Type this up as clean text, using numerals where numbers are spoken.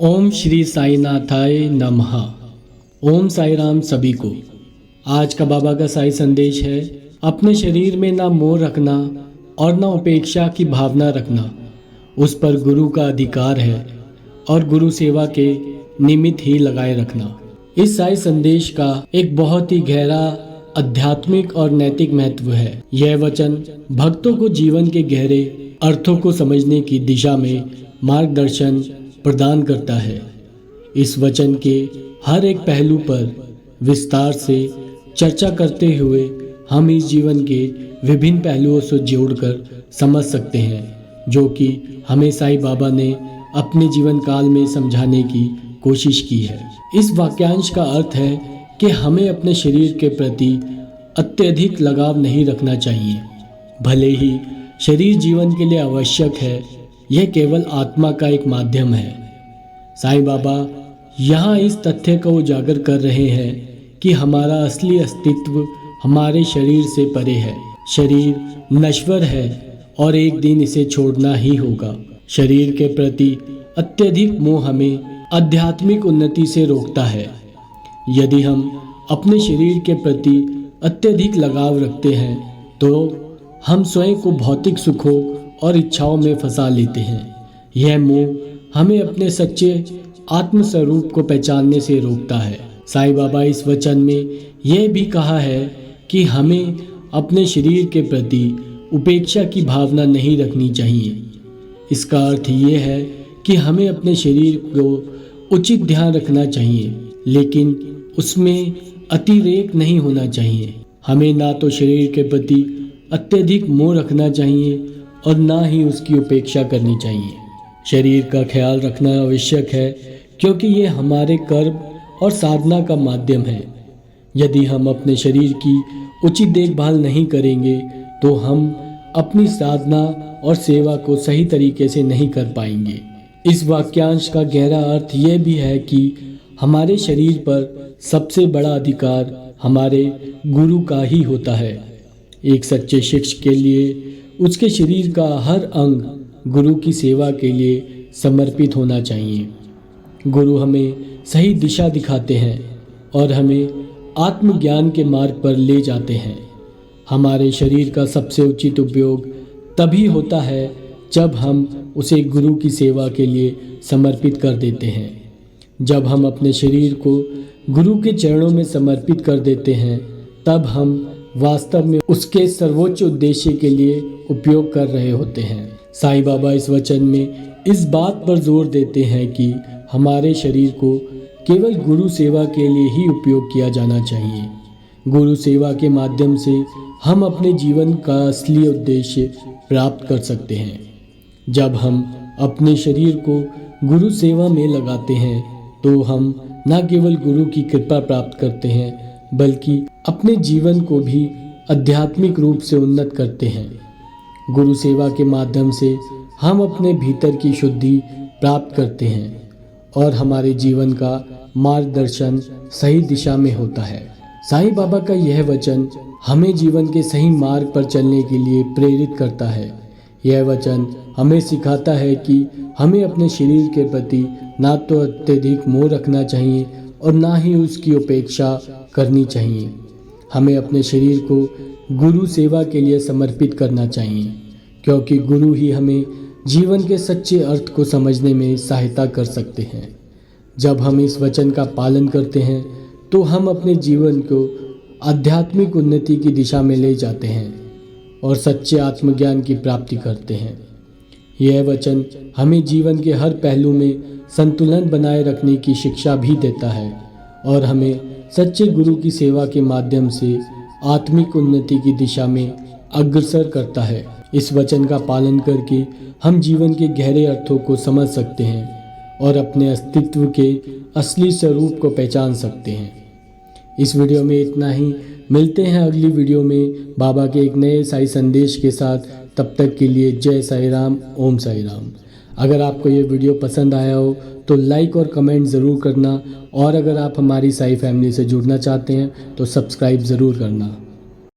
ओम श्री साईनाथाय नमः। ओम साई राम सभी को। आज का बाबा का साई संदेश है, अपने शरीर में ना मोह रखना और ना उपेक्षा की भावना रखना। उस पर गुरु का अधिकार है और गुरु सेवा के निमित्त ही लगाए रखना। इस साई संदेश का एक बहुत ही गहरा आध्यात्मिक और नैतिक महत्व है। यह वचन भक्तों को जीवन के गहरे अर्थों को समझने की दिशा में मार्गदर्शन प्रदान करता है। इस वचन के हर एक पहलू पर विस्तार से चर्चा करते हुए हम इस जीवन के विभिन्न पहलुओं से जोड़कर समझ सकते हैं, जो कि हमें साईं बाबा ने अपने जीवन काल में समझाने की कोशिश की है। इस वाक्यांश का अर्थ है कि हमें अपने शरीर के प्रति अत्यधिक लगाव नहीं रखना चाहिए। भले ही शरीर जीवन के लिए आवश्यक है, यह केवल आत्मा का एक माध्यम है। साईं बाबा यहाँ इस तथ्य को उजागर कर रहे हैं कि हमारा असली अस्तित्व हमारे शरीर से परे है। शरीर नश्वर है और एक दिन इसे छोड़ना ही होगा। शरीर के प्रति अत्यधिक मोह हमें आध्यात्मिक उन्नति से रोकता है। यदि हम अपने शरीर के प्रति अत्यधिक लगाव रखते हैं तो हम स्वयं को भौतिक सुखों और इच्छाओं में फंसा लेते हैं। यह मोह हमें अपने सच्चे आत्मस्वरूप को पहचानने से रोकता है। साईं बाबा इस वचन में यह भी कहा है कि हमें अपने शरीर के प्रति उपेक्षा की भावना नहीं रखनी चाहिए। इसका अर्थ ये है कि हमें अपने शरीर को उचित ध्यान रखना चाहिए, लेकिन उसमें अतिरेक नहीं होना चाहिए। हमें ना तो शरीर के प्रति अत्यधिक मोह रखना चाहिए और ना ही उसकी उपेक्षा करनी चाहिए। शरीर का ख्याल रखना आवश्यक है, क्योंकि ये हमारे कर्म और साधना का माध्यम है। यदि हम अपने शरीर की उचित देखभाल नहीं करेंगे तो हम अपनी साधना और सेवा को सही तरीके से नहीं कर पाएंगे। इस वाक्यांश का गहरा अर्थ यह भी है कि हमारे शरीर पर सबसे बड़ा अधिकार हमारे गुरु का ही होता है। एक सच्चे शिष्य के लिए उसके शरीर का हर अंग गुरु की सेवा के लिए समर्पित होना चाहिए। गुरु हमें सही दिशा दिखाते हैं और हमें आत्मज्ञान के मार्ग पर ले जाते हैं। हमारे शरीर का सबसे उचित उपयोग तभी होता है जब हम उसे गुरु की सेवा के लिए समर्पित कर देते हैं। जब हम अपने शरीर को गुरु के चरणों में समर्पित कर देते हैं, तब हम वास्तव में उसके सर्वोच्च उद्देश्य के लिए उपयोग कर रहे होते हैं। साईं बाबा इस वचन में इस बात पर जोर देते हैं कि हमारे शरीर को केवल गुरु सेवा के लिए ही उपयोग किया जाना चाहिए। गुरु सेवा के माध्यम से हम अपने जीवन का असली उद्देश्य प्राप्त कर सकते हैं। जब हम अपने शरीर को गुरु सेवा में लगाते हैं तो हम न केवल गुरु की कृपा प्राप्त करते हैं, बल्कि अपने जीवन को भी आध्यात्मिक रूप से उन्नत करते हैं। गुरु सेवा के माध्यम से हम अपने भीतर की शुद्धि प्राप्त करते हैं और हमारे जीवन का मार्गदर्शन सही दिशा में होता है। साईं बाबा का यह वचन हमें जीवन के सही मार्ग पर चलने के लिए प्रेरित करता है। यह वचन हमें सिखाता है कि हमें अपने शरीर के प्रति ना तो अत्यधिक मोह रखना चाहिए और ना ही उसकी उपेक्षा करनी चाहिए। हमें अपने शरीर को गुरु सेवा के लिए समर्पित करना चाहिए, क्योंकि गुरु ही हमें जीवन के सच्चे अर्थ को समझने में सहायता कर सकते हैं। जब हम इस वचन का पालन करते हैं तो हम अपने जीवन को आध्यात्मिक उन्नति की दिशा में ले जाते हैं और सच्चे आत्मज्ञान की प्राप्ति करते हैं। यह वचन हमें जीवन के हर पहलू में संतुलन बनाए रखने की शिक्षा भी देता है और हमें सच्चे गुरु की सेवा के माध्यम से आत्मिक उन्नति की दिशा में अग्रसर करता है। इस वचन का पालन करके हम जीवन के गहरे अर्थों को समझ सकते हैं और अपने अस्तित्व के असली स्वरूप को पहचान सकते हैं। इस वीडियो में इतना ही। मिलते हैं अगली वीडियो में बाबा के एक नए साई संदेश के साथ। तब तक के लिए जय साई राम, ओम साई राम। अगर आपको ये वीडियो पसंद आया हो तो लाइक और कमेंट ज़रूर करना, और अगर आप हमारी साई फैमिली से जुड़ना चाहते हैं तो सब्सक्राइब ज़रूर करना।